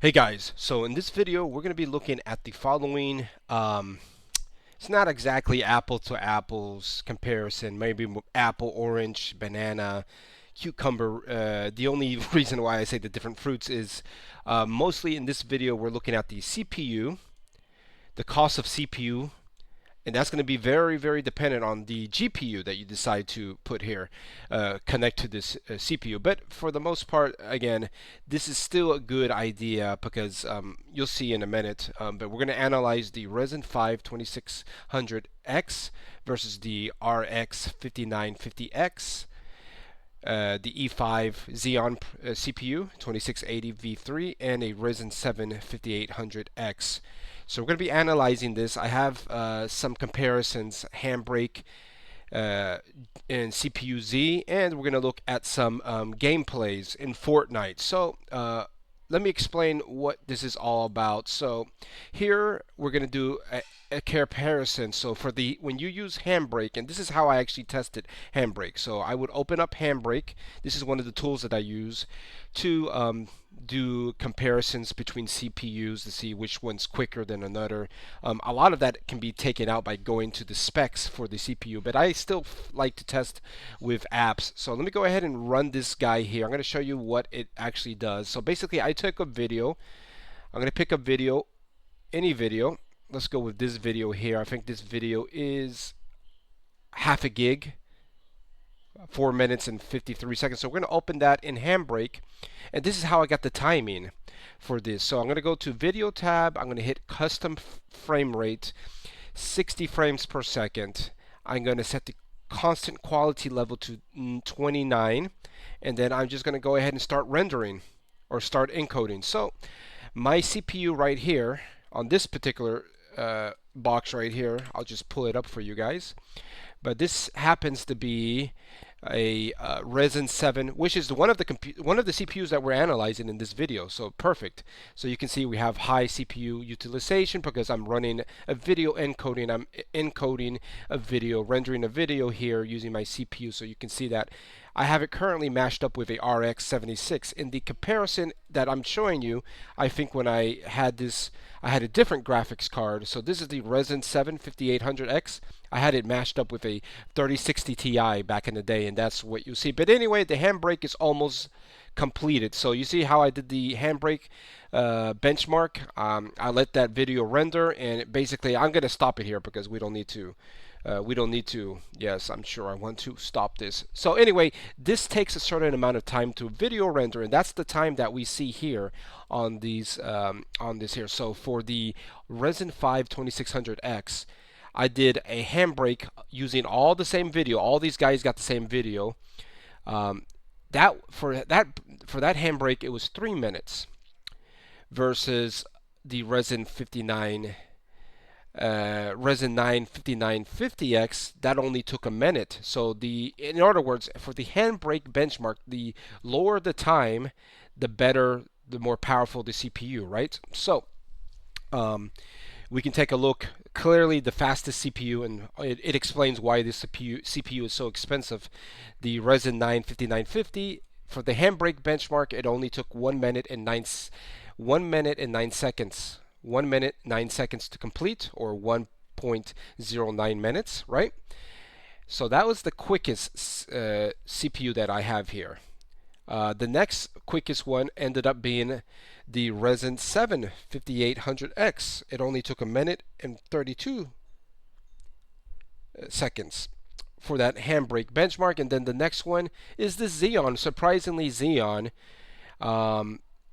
Hey guys, so in this video we're going to be looking at the following. It's not exactly apple to apples comparison, maybe apple, orange, banana, cucumber. The only reason why I say the different fruits is mostly in this video we're looking at the CPU, the cost of CPU, and that's going to be very, very dependent on the GPU that you decide to put here, connect to this CPU. But for the most part, again, this is still a good idea because you'll see in a minute. But we're going to analyze the Ryzen 5 2600X versus the RX 5950X. The E5 Xeon CPU 2680 V3 and a Ryzen 7 5800X. So we're going to be analyzing this. I have some comparisons, Handbrake and CPU Z, and we're going to look at some gameplays in Fortnite. So let me explain what this is all about. So here we're going to do a comparison. So for the when you use Handbrake, and this is how I actually tested Handbrake. So I would open up Handbrake. This is one of the tools that I use to do comparisons between CPUs to see which one's quicker than another. A lot of that can be taken out by going to the specs for the CPU, but I still like to test with apps. So let me go ahead and run this guy here. I'm going to show you what it actually does. So basically I took a video. I'm going to pick a video, any video. Let's go with this video here. I think this video is half a gig. 4 minutes and 53 seconds. So we're going to open that in Handbrake, and this is how I got the timing for this. So I'm going to go to Video tab. I'm going to hit Custom Frame Rate, 60 frames per second. I'm going to set the constant quality level to 29, and then I'm just going to go ahead and start rendering or start encoding. So my CPU right here on this particular box right here, I'll just pull it up for you guys. But this happens to be a Ryzen 7, which is one of the CPUs that we're analyzing in this video. So perfect. So you can see we have high CPU utilization because I'm running a video encoding. I'm encoding a video, rendering a video here using my CPU. So you can see that I have it currently mashed up with a RX 76. In the comparison that I'm showing you, I think when I had this, I had a different graphics card. So this is the Ryzen 7 5800X. I had it mashed up with a 3060 Ti back in the day, and that's what you see. But anyway, the Handbrake is almost completed. So you see how I did the Handbrake benchmark. I let that video render, and basically I'm going to stop it here because we don't need to. Yes, I'm sure I want to stop this. So anyway, this takes a certain amount of time to video render, and that's the time that we see here on these on this here. So for the Ryzen 5 2600X, I did a Handbrake using all the same video. All these guys got the same video. That for that Handbrake, it was 3 minutes versus the Ryzen 9 5950X, that only took a minute. So in other words, for the Handbrake benchmark, the lower the time, the better, the more powerful the CPU, right? So we can take a look. Clearly the fastest CPU, and it explains why this CPU is so expensive. The Ryzen 9 5950, for the Handbrake benchmark, it only took 1 minute and 9 seconds. 1 minute 9 seconds to complete, or 1.09 minutes, right? So that was the quickest CPU that I have here. The next quickest one ended up being the Ryzen 7 5800X. It only took 1 minute and 32 seconds for that Handbrake benchmark. And then the next one is the Xeon, surprisingly Xeon.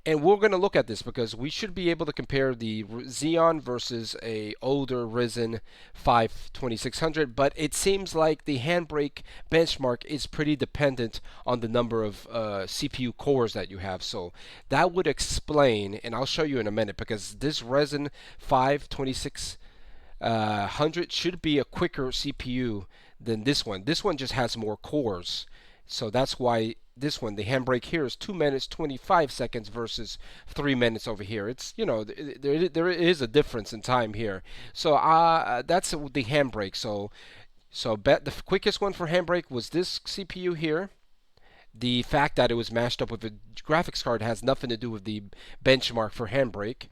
And we're going to look at this because we should be able to compare the Xeon versus a older Ryzen 5 2600, but it seems like the Handbrake benchmark is pretty dependent on the number of CPU cores that you have. So that would explain, and I'll show you in a minute, because this Ryzen 5 2600 should be a quicker CPU than this one. This one just has more cores. So that's why this one, the Handbrake here, is 2 minutes 25 seconds versus 3 minutes over here. It's, you know, there is a difference in time here. So that's the Handbrake. So the quickest one for Handbrake was this CPU here. The fact that it was mashed up with a graphics card has nothing to do with the benchmark for Handbrake.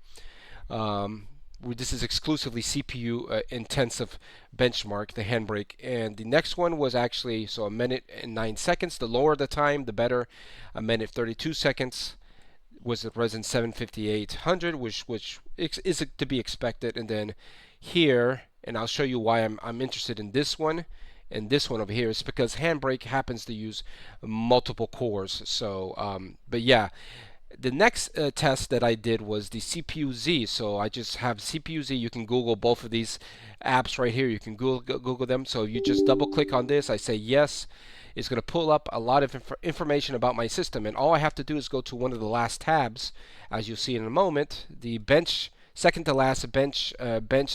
Um, this is exclusively CPU intensive benchmark, the Handbrake. And the next one was actually, so a minute and 9 seconds. The lower the time, the better. A minute 32 seconds was the Ryzen 7 5800, which is to be expected. And then here, and I'll show you why I'm interested in this one and this one over here, is because Handbrake happens to use multiple cores. So, but yeah, the next test that I did was the CPU-Z. So I just have CPU-Z. You can Google both of these apps right here. You can Google them. So you just double click on this. I say yes. It's going to pull up a lot of information about my system. And all I have to do is go to one of the last tabs, as you'll see in a moment. The bench, second to last bench,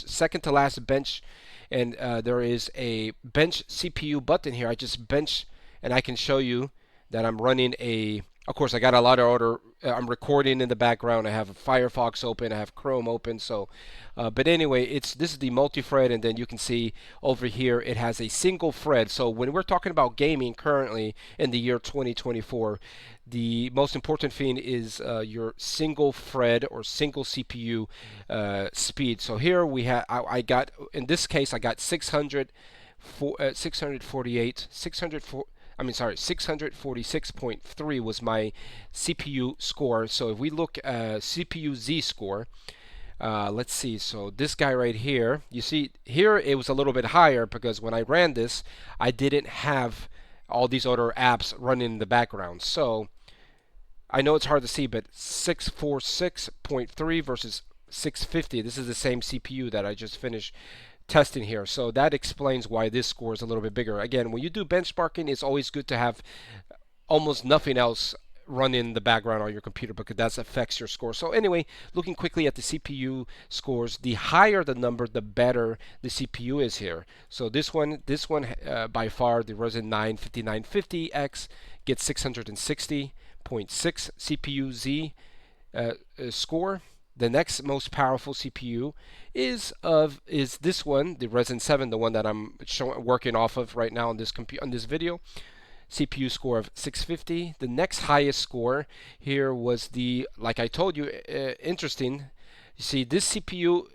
second to last bench. And there is a bench CPU button here. I just bench, and I can show you that I'm running a, of course, I got a lot of other, I'm recording in the background. I have Firefox open, I have Chrome open. So, but anyway, this is the multi-thread, and then you can see over here it has a single thread. So when we're talking about gaming currently in the year 2024, the most important thing is your single thread or single CPU speed. So here we have, I got, in this case, I got 646.3 was my CPU score. So if we look CPU Z score, let's see. So this guy right here, you see here it was a little bit higher because when I ran this, I didn't have all these other apps running in the background. So I know it's hard to see, but 646.3 versus 650. This is the same CPU that I just finished testing here. So that explains why this score is a little bit bigger. Again, when you do benchmarking, it's always good to have almost nothing else run in the background on your computer because that affects your score. So anyway, looking quickly at the CPU scores, the higher the number, the better the CPU is here. So this one by far, the Ryzen 9 5950X gets 660.6 CPU Z score. The next most powerful CPU is this one, the Ryzen 7, the one that I'm working off of right now on this video. CPU score of 650. The next highest score here was the, like I told you, interesting. You see, this CPU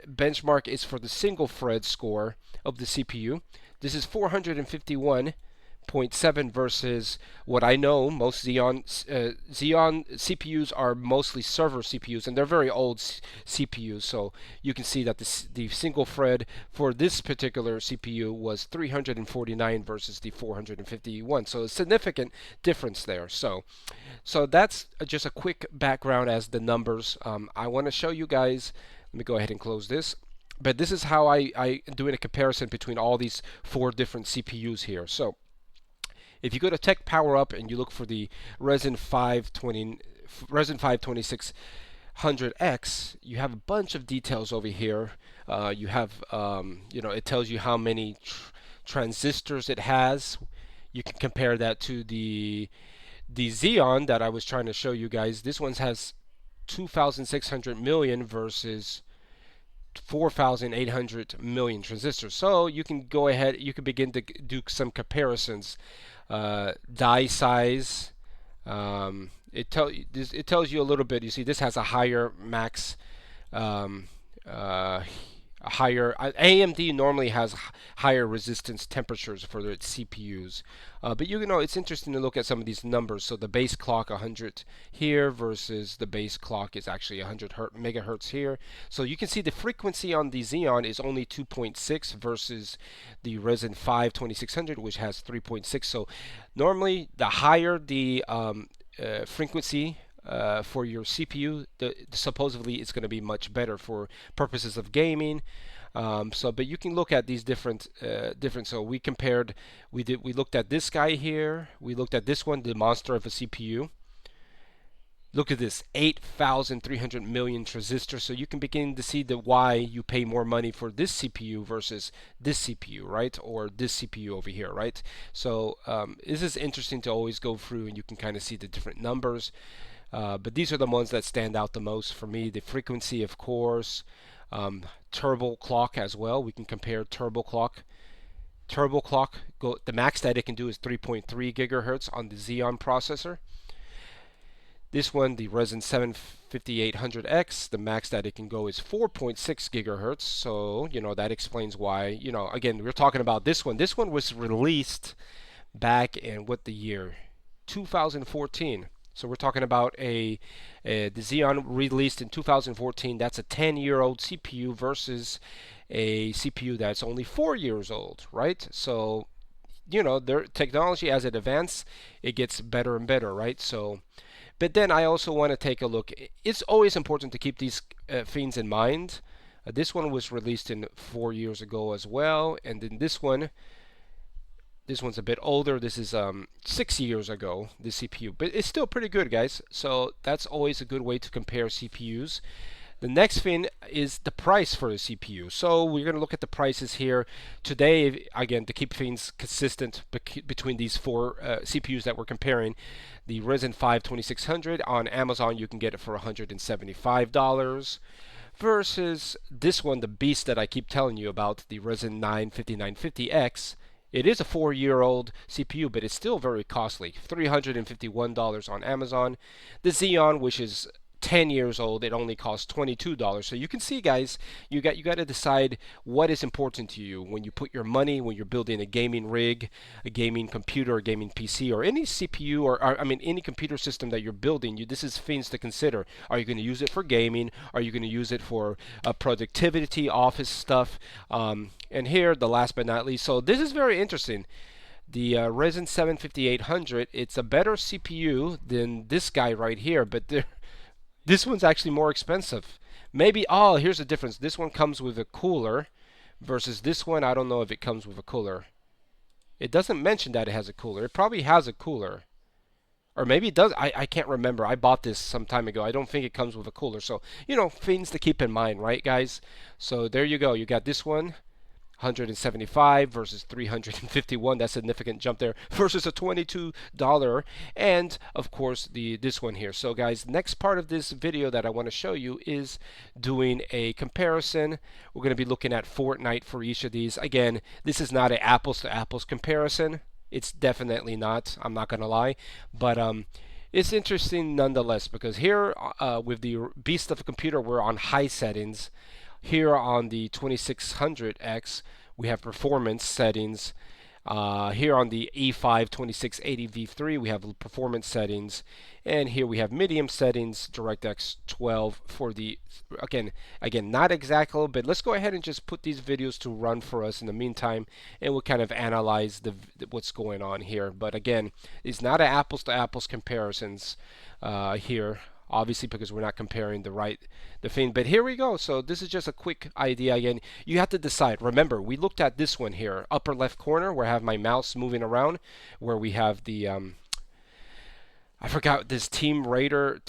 benchmark is for the single thread score of the CPU. This is 451.7 versus what I know most Xeon CPUs are mostly server CPUs, and they're very old CPUs. So you can see that the single thread for this particular CPU was 349 versus the 451. So a significant difference there. So that's just a quick background as the numbers. I want to show you guys. Let me go ahead and close this. But this is how I do a comparison between all these 4 different CPUs here. So if you go to Tech Power Up and you look for the Ryzen 5-2600X, you have a bunch of details over here. You have, it tells you how many transistors it has. You can compare that to the Xeon that I was trying to show you guys. This one has 2,600 million versus 4,800 million transistors. So you can go ahead, you can begin to do some comparisons. Die size, it tells you a little bit. You see, this has a higher max, a higher AMD normally has higher resistance temperatures for its CPUs, but it's interesting to look at some of these numbers. So the base clock 100 here versus the base clock is actually 100 megahertz here. So you can see the frequency on the Xeon is only 2.6 versus the Ryzen 5 2600, which has 3.6. So normally the higher the frequency for your CPU, supposedly it's going to be much better for purposes of gaming. But you can look at these different. So we compared. We looked at this guy here. We looked at this one, the monster of a CPU. Look at this, 8,300 million transistors. So you can begin to see why you pay more money for this CPU versus this CPU, right? Or this CPU over here, right? So this is interesting to always go through, and you can kind of see the different numbers. But these are the ones that stand out the most for me. The frequency, of course, turbo clock as well. We can compare turbo clock turbo clock, the max that it can do is 3.3 gigahertz on the Xeon processor. This one, the Ryzen 7 5800X, the max that it can go is 4.6 gigahertz. So, that explains why, again, we're talking about this one. This one was released back in what the year? 2014. So we're talking about the Xeon released in 2014. That's a 10-year-old CPU versus a CPU that's only 4 years old, right? So, their technology as it advances, it gets better and better, right? So, but then I also want to take a look. It's always important to keep these things in mind. This one was released in 4 years ago as well, and then this one's a bit older. This is 6 years ago, the CPU, but it's still pretty good, guys. So that's always a good way to compare CPUs. The next thing is the price for the CPU. So we're going to look at the prices here today, again, to keep things consistent between these four CPUs that we're comparing. The Ryzen 5 2600 on Amazon, you can get it for $175 versus this one, the beast that I keep telling you about, the Ryzen 9 5950X. It is a 4-year-old CPU, but it's still very costly, $351 on Amazon. The Xeon, which is 10 years old, it only costs $22. So you can see, guys, you got to decide what is important to you when you put your money, when you're building a gaming rig, a gaming computer, a gaming PC, or any CPU, or I mean any computer system that you're building. This is things to consider. Are you going to use it for gaming? Are you going to use it for productivity, office stuff? And here, the last but not least, so this is very interesting. The Ryzen 7 5800, it's a better CPU than this guy right here, but this one's actually more expensive. Maybe, here's the difference. This one comes with a cooler versus this one, I don't know if it comes with a cooler. It doesn't mention that it has a cooler. It probably has a cooler. Or maybe it does. I can't remember. I bought this some time ago. I don't think it comes with a cooler. So, things to keep in mind, right, guys? So there you go. You got this one. 175 versus 351. That's a significant jump there versus a $22, and of course this one here. So guys, next part of this video that I want to show you is doing a comparison. We're going to be looking at Fortnite for each of these. Again, this is not an apples to apples comparison. It's definitely not. I'm not going to lie, but it's interesting nonetheless, because here with the beast of a computer, we're on high settings. Here on the 2600X, we have performance settings. Here on the E5-2680 V3, we have performance settings. And here we have medium settings, DirectX 12 for the, again, not exactly, but let's go ahead and just put these videos to run for us in the meantime, and we'll kind of analyze what's going on here. But again, it's not an apples to apples comparisons here. Obviously, because we're not comparing the thing. But here we go. So this is just a quick idea. Again, you have to decide. Remember, we looked at this one here, upper left corner, where I have my mouse moving around, where we have the I forgot this team leader.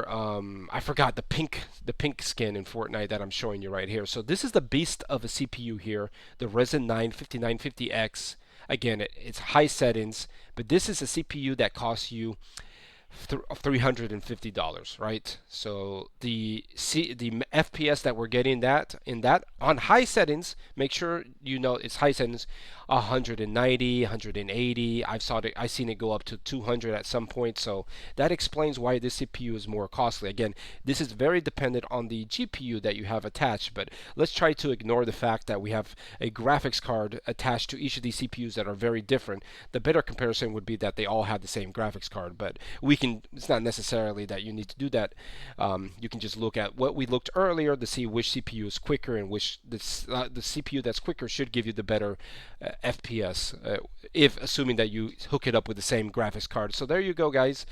I forgot the pink skin in Fortnite that I'm showing you right here. So this is the beast of a CPU here, the Ryzen 9 5950X. Again, it's high settings, but this is a CPU that costs you $350, right? So the FPS that we're getting in that on high settings, make sure you know it's high settings, 190, 180. I've seen it go up to 200 at some point. So that explains why this CPU is more costly. Again, this is very dependent on the GPU that you have attached, but let's try to ignore the fact that we have a graphics card attached to each of these CPUs that are very different. The better comparison would be that they all have the same graphics card, but it's not necessarily that you need to do that. You can just look at what we looked earlier to see which CPU is quicker, and which the CPU that's quicker should give you the better FPS, if assuming that you hook it up with the same graphics card. So there you go, guys.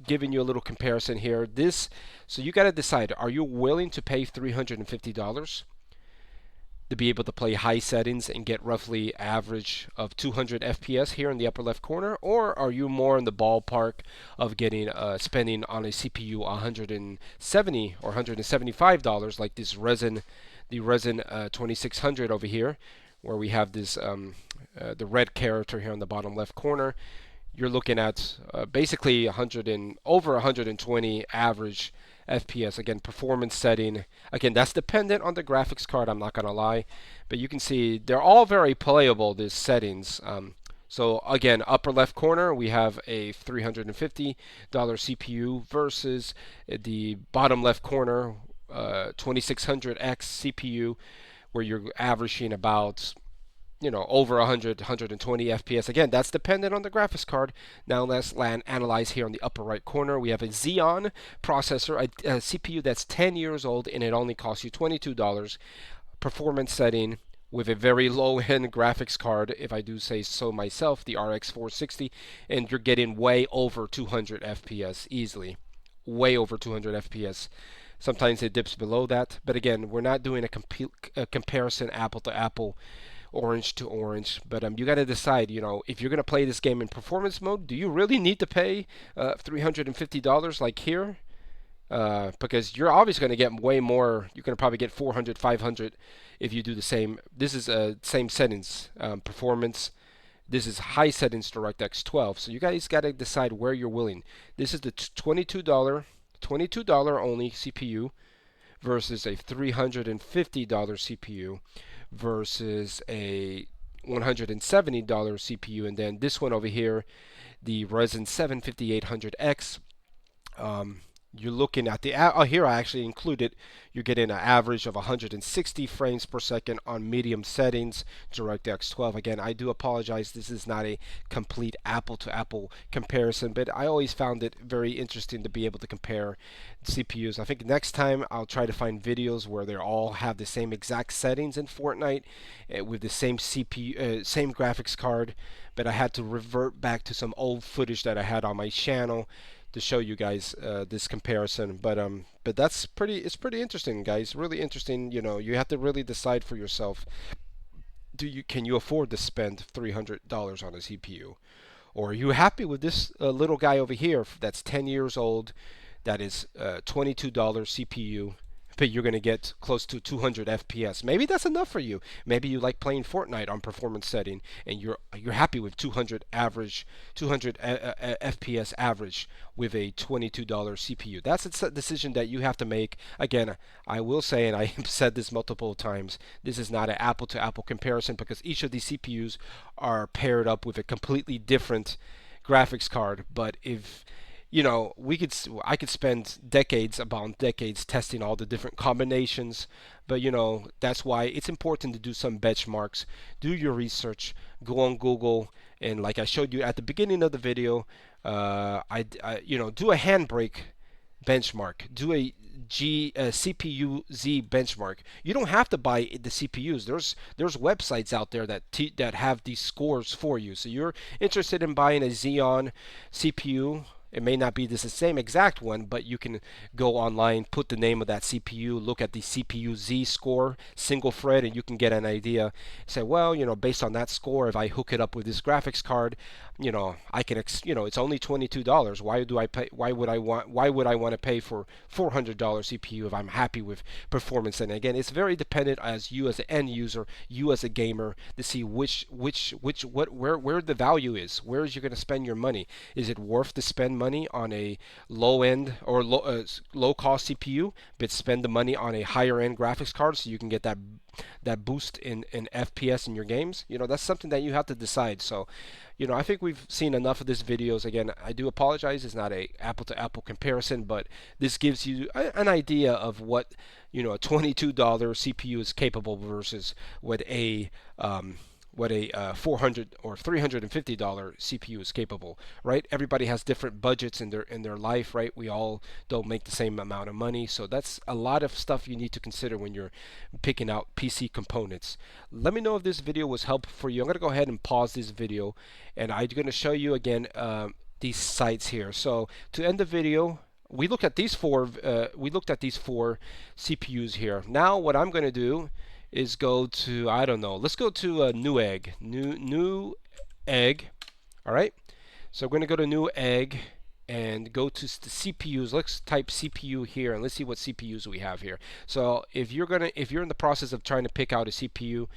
Giving you a little comparison here. So you got to decide: are you willing to pay $350 to be able to play high settings and get roughly average of 200 FPS here in the upper left corner, or are you more in the ballpark of getting spending on a CPU $170 or $175 like this Ryzen, the Ryzen 2600 over here, where we have this the red character here on the bottom left corner? You're looking at basically over 120 average FPS. Again, performance setting. Again, that's dependent on the graphics card, I'm not gonna lie, but you can see they're all very playable, these settings. So again, upper left corner, we have a $350 CPU versus the bottom left corner, 2600X CPU, where you're averaging about over 100, 120 FPS. Again, that's dependent on the graphics card. Now let's analyze here on the upper right corner. We have a Xeon processor, a CPU that's 10 years old, and it only costs you $22. Performance setting with a very low-end graphics card, if I do say so myself, the RX 460, and you're getting way over 200 FPS easily. Way over 200 FPS. Sometimes it dips below that, but again, we're not doing a comparison apple to apple, orange to orange. But you got to decide, if you're going to play this game in performance mode, do you really need to pay $350 like here? Because you're obviously going to get way more. You're going to probably get 400, 500 if you do the same. This is same settings, performance. This is high settings DirectX 12. So you guys got to decide where you're willing. This is the $22 only CPU versus a $350 CPU versus a $170 CPU, and then this one over here, the Ryzen 7 5800X. You're looking at the here I actually included. You're getting an average of 160 frames per second on medium settings, DirectX 12. Again, I do apologize. This is not a complete apple-to-apple comparison, but I always found it very interesting to be able to compare CPUs. I think next time I'll try to find videos where they all have the same exact settings in Fortnite with the same CPU, same graphics card. But I had to revert back to some old footage that I had on my channel to show you guys this comparison. But that's it's pretty interesting, guys. Really interesting. You have to really decide for yourself. Can you afford to spend $300 on a CPU, or are you happy with this little guy over here that's 10 years old, that is $22 CPU? But you're going to get close to 200 FPS. Maybe that's enough for you. Maybe you like playing Fortnite on performance setting, and you're happy with 200 average, 200 FPS average with a $22 CPU. That's a decision that you have to make. Again, I will say, and I have said this multiple times, this is not an apple-to-apple comparison because each of these CPUs are paired up with a completely different graphics card. But if I could spend decades upon decades testing all the different combinations, but that's why it's important to do some benchmarks, do your research, go on Google, and like I showed you at the beginning of the video, do a Handbrake benchmark, do a CPU Z benchmark. You don't have to buy the CPUs. There's websites out there that have these scores for you. So you're interested in buying a Xeon CPU. It may not be the same exact one, but you can go online, put the name of that CPU, look at the CPU Z score, single thread, and you can get an idea. Say, well, based on that score, if I hook it up with this graphics card, I can, it's only $22. Why do I pay? Why would I want to pay for $400 CPU if I'm happy with performance? And again, it's very dependent as you as an end user, you as a gamer, to see where the value is. Where is you going to spend your money? Is it worth to spend money on a low end or low cost CPU, but spend the money on a higher end graphics card so you can get that boost in FPS in your games? That's something that you have to decide. So I think we've seen enough of these videos. Again, I do apologize, it's not a apple to apple comparison, but this gives you an idea of what a $22 CPU is capable versus what a $400 or $350 CPU is capable, right? Everybody has different budgets in their life, right? We all don't make the same amount of money, so that's a lot of stuff you need to consider when you're picking out PC components. Let me know if this video was helpful for you. I'm going to go ahead and pause this video, and I'm going to show you again these sites here. So to end the video, we looked at these four CPUs here. Now what I'm going to do is go to, I don't know, let's go to Newegg. Newegg. All right. So we're going to go to Newegg and go to the CPUs. Let's type CPU here and let's see what CPUs we have here. So if you're in the process of trying to pick out a CPU,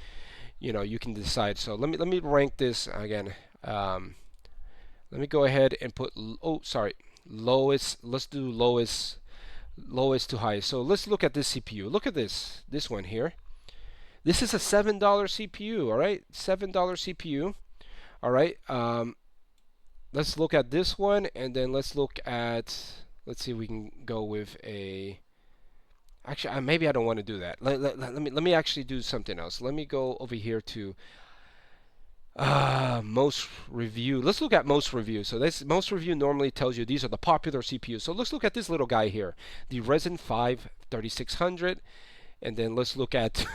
you can decide. So let me rank this again. Let me go ahead and put lowest. Let's do lowest lowest to highest. So let's look at this CPU. Look at this one here. This is a $7 CPU, all right? $7 CPU, all right? Let's look at this one, and then let's look at, let's see if we can go with a, actually, maybe I don't want to do that. Let me actually do something else. Let me go over here to most review. Let's look at most review. So this most review normally tells you these are the popular CPUs. So let's look at this little guy here, the Ryzen 5 3600, and then let's look at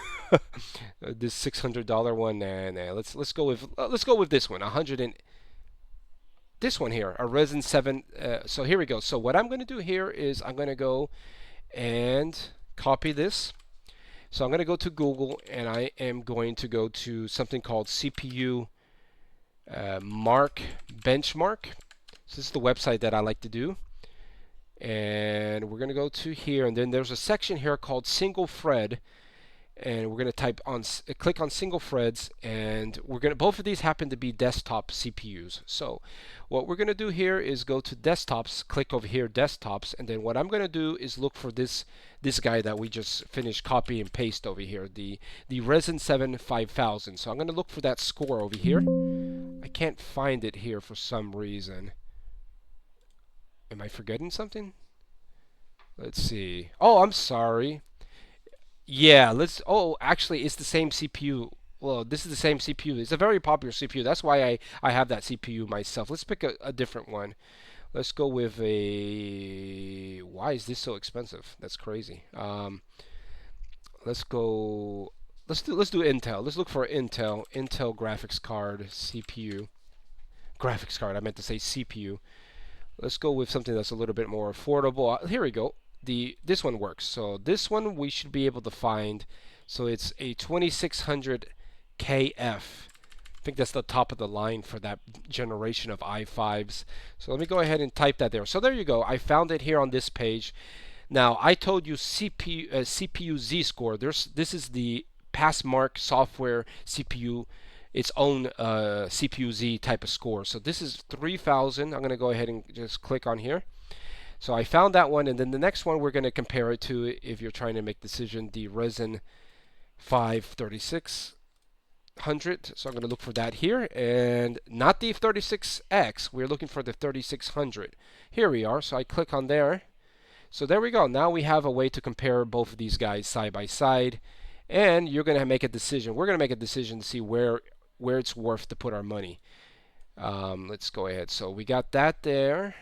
this $600 one. And let's go with this one, 100 and this one here, a Ryzen 7. So here we go. So what I'm going to do here is I'm going to go and copy this. So I'm going to go to Google, and I am going to go to something called CPU Mark Benchmark. So this is the website that I like to do. And we're going to go to here, and then there's a section here called single thread. And we're going to click on single threads, and both of these happen to be desktop CPUs. So what we're going to do here is go to desktops, click over here, desktops, and then what I'm going to do is look for this guy that we just finished copy and paste over here, the Ryzen 7 5000. So I'm going to look for that score over here. I can't find it here for some reason. Am I forgetting something? Let's see. Oh, I'm sorry. Yeah, oh, actually, it's the same CPU. Well, this is the same CPU. It's a very popular CPU. That's why I have that CPU myself. Let's pick a different one. Let's go with a... Why is this so expensive? That's crazy. Let's go... Let's do Intel. Let's look for Intel graphics card CPU. Graphics card, I meant to say CPU. Let's go with something that's a little bit more affordable. Here we go. This one works. So this one we should be able to find. So it's a 2600 KF. I think that's the top of the line for that generation of i5s. So let me go ahead and type that there. So there you go. I found it here on this page. Now I told you CPU Z score. This is the Passmark software CPU, its own CPU Z type of score. So this is 3000. I'm going to go ahead and just click on here. So I found that one, and then the next one we're going to compare it to, if you're trying to make decision, the Ryzen 5 3600. So I'm going to look for that here, and not the 36X. We're looking for the 3600. Here we are. So I click on there. So there we go. Now we have a way to compare both of these guys side by side, and you're going to make a decision. We're going to make a decision to see where it's worth to put our money. Let's go ahead. So we got that there.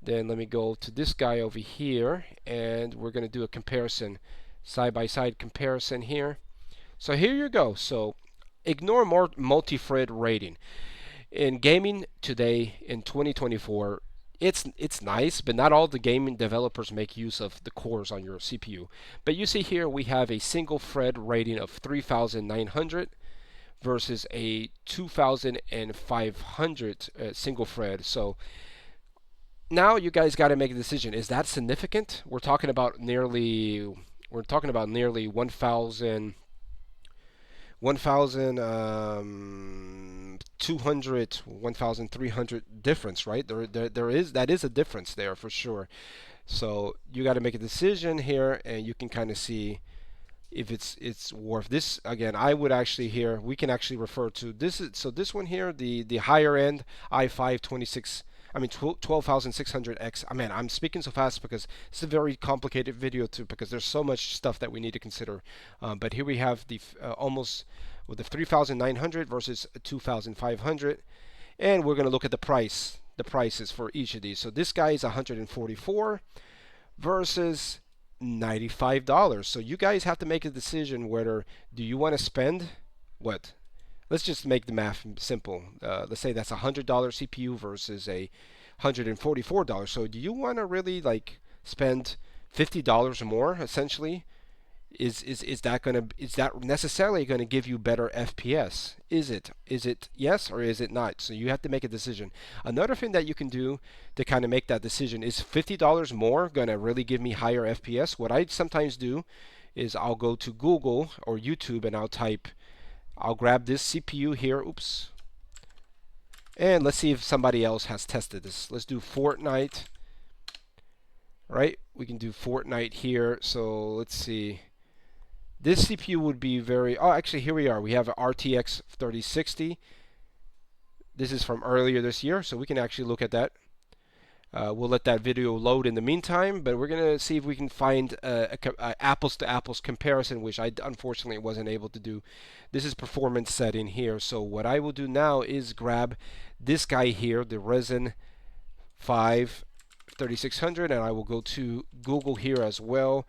Then let me go to this guy over here, and we're going to do a comparison, side-by-side comparison here. So here you go. So ignore more multi-thread rating. In gaming today, in 2024, it's nice, but not all the gaming developers make use of the cores on your CPU. But you see here we have a single thread rating of 3900 versus a 2500 single thread. So now you guys got to make a decision. Is that significant? We're talking about nearly 1,200, 1,300 difference, right? That is a difference there for sure. So you got to make a decision here, and you can kind of see if it's worth this. Again, I would actually here, we can actually refer to this. So this one here, the higher end i5 12600X. I mean, I'm speaking so fast because it's a very complicated video too, because there's so much stuff that we need to consider. But here we have the almost with the 3900 versus 2500, and we're going to look at the prices for each of these. So this guy is 144 versus $95. So you guys have to make a decision whether do you want to spend what. Let's just make the math simple. Let's say that's a $100 CPU versus a $144. So do you want to really like spend $50 more essentially? Is that necessarily going to give you better FPS? Is it yes or is it not? So you have to make a decision. Another thing that you can do to kind of make that decision is $50 more going to really give me higher FPS? What I sometimes do is I'll go to Google or YouTube and I'll grab this CPU here, oops, and let's see if somebody else has tested this. Let's do Fortnite right? We can do Fortnite here. So let's see. This CPU would be very. Oh, actually, here we are. We have an RTX 3060. This is from earlier this year, so we can actually look at that. We'll let that video load in the meantime, but we're gonna see if we can find a apples to apples comparison, which I unfortunately wasn't able to do. This is performance setting here. So what I will do now is grab this guy here, the Ryzen 5 3600, and I will go to Google here as well,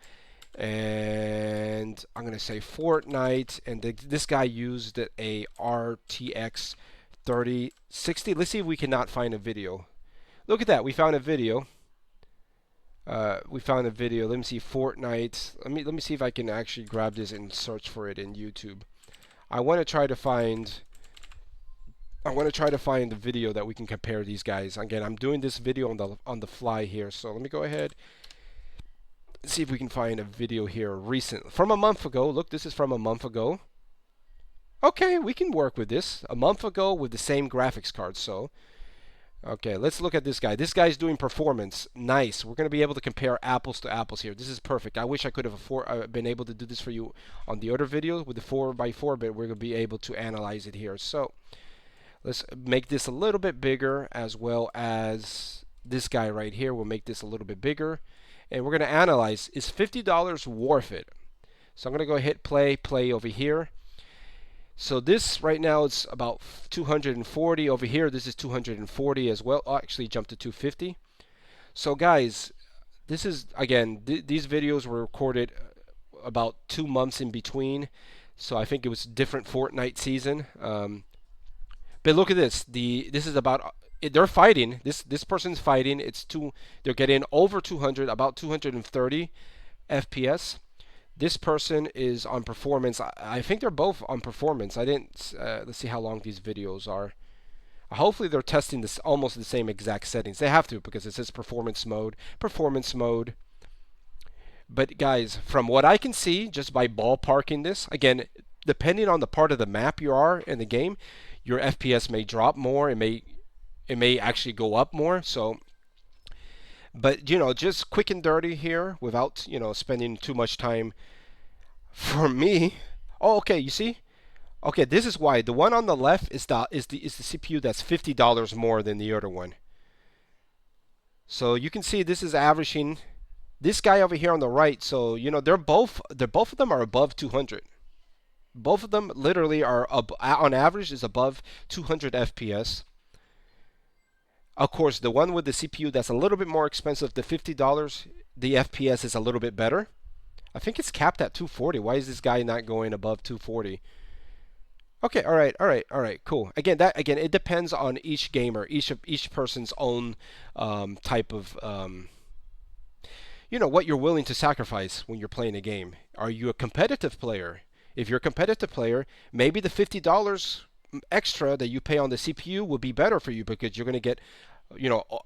and I'm gonna say Fortnite, and this guy used a RTX 3060. Let's see if we cannot find a video. Look at that, we found a video. We found a video. Let me see Fortnite. Let me see if I can actually grab this and search for it in YouTube. I want to try to find the video that we can compare these guys. Again, I'm doing this video on the fly here, so let me go ahead and see if we can find a video here recent from a month ago. Look, this is from a month ago. Okay, we can work with this. A month ago with the same graphics card. So okay, let's look at this guy. This guy's doing performance. Nice. We're going to be able to compare apples to apples here. This is perfect. I wish I could have been able to do this for you on the other video with the 4x4, but we're going to be able to analyze it here. So let's make this a little bit bigger, as well as this guy right here. We'll make this a little bit bigger. And we're going to analyze, is $50 worth it? So I'm going to go hit play over here. So this right now is about 240 over here. This is 240 as well. Oh, actually jumped to 250. So guys, this is again these videos were recorded about 2 months in between. So I think it was different Fortnite season. But look at this. This is about they're fighting. This person's fighting. They're getting over 200, about 230 FPS. This person is on performance. I think they're both on performance. I didn't. Let's see how long these videos are. Hopefully they're testing this almost the same exact settings. They have to because it says performance mode. Performance mode. But guys, from what I can see, just by ballparking this, again, depending on the part of the map you are in the game, your FPS may drop more. It may actually go up more. So. But, just quick and dirty here without, spending too much time. For me, oh, okay, you see? Okay, this is why. The one on the left is the CPU that's $50 more than the other one. So you can see this is averaging this guy over here on the right. So, both of them are above 200. Both of them literally are on average is above 200 FPS. Of course, the one with the CPU that's a little bit more expensive, the $50, the FPS is a little bit better. I think it's capped at 240. Why is this guy not going above 240? Okay, all right, cool. Again, it depends on each gamer, each person's own type of what you're willing to sacrifice when you're playing a game. Are you a competitive player? If you're a competitive player, maybe the $50 extra that you pay on the CPU will be better for you because you're going to get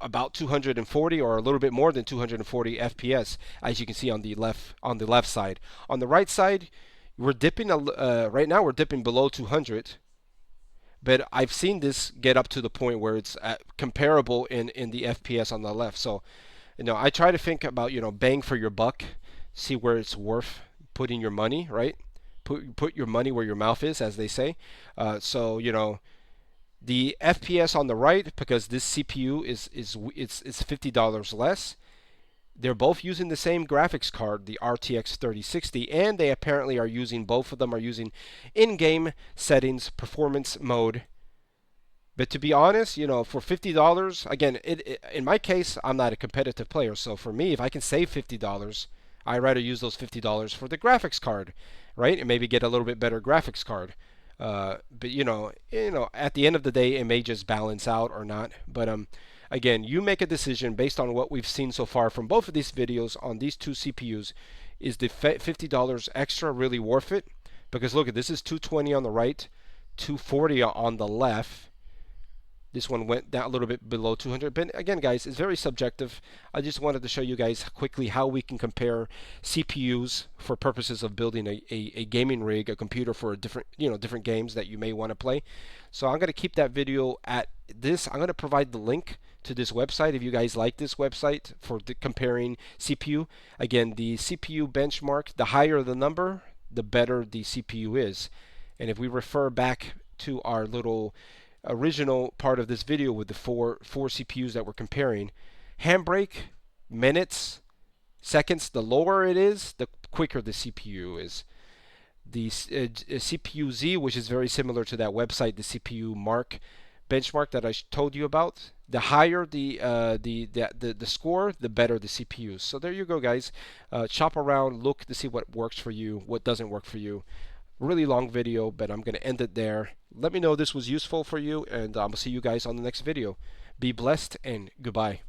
about 240 or a little bit more than 240 FPS, as you can see on the left side. On the right side, we're dipping right now we're dipping below 200, but I've seen this get up to the point where it's comparable in the FPS on the left. So I try to think about bang for your buck, see where it's worth putting your money, right? Put your money where your mouth is, as they say. So the FPS on the right, because this CPU is $50 less. They're both using the same graphics card, the RTX 3060, and they apparently are using, both of them are using in-game settings, performance mode. But to be honest, for $50, again, in my case, I'm not a competitive player, so for me, if I can save $50, I'd rather use those $50 for the graphics card, right? And maybe get a little bit better graphics card. But at the end of the day, it may just balance out or not. But again, you make a decision based on what we've seen so far from both of these videos on these two CPUs. Is the $50 extra really worth it? Because look, this is 220 on the right, 240 on the left. This one went down a little bit below 200. But again, guys, it's very subjective. I just wanted to show you guys quickly how we can compare CPUs for purposes of building a gaming rig, a computer for different games that you may want to play. So I'm going to keep that video at this. I'm going to provide the link to this website if you guys like this website for comparing CPU. Again, the CPU benchmark, the higher the number, the better the CPU is. And if we refer back to our little original part of this video with the four CPUs that we're comparing, Handbrake, minutes, seconds, the lower it is, the quicker the CPU is. The CPU Z, which is very similar to that website, the CPU Mark benchmark that I told you about, the higher the score, the better the CPUs. So there you go, guys. Shop around, look to see what works for you, what doesn't work for you. Really long video, but I'm going to end it there. Let me know if this was useful for you, and I'll see you guys on the next video. Be blessed, and goodbye.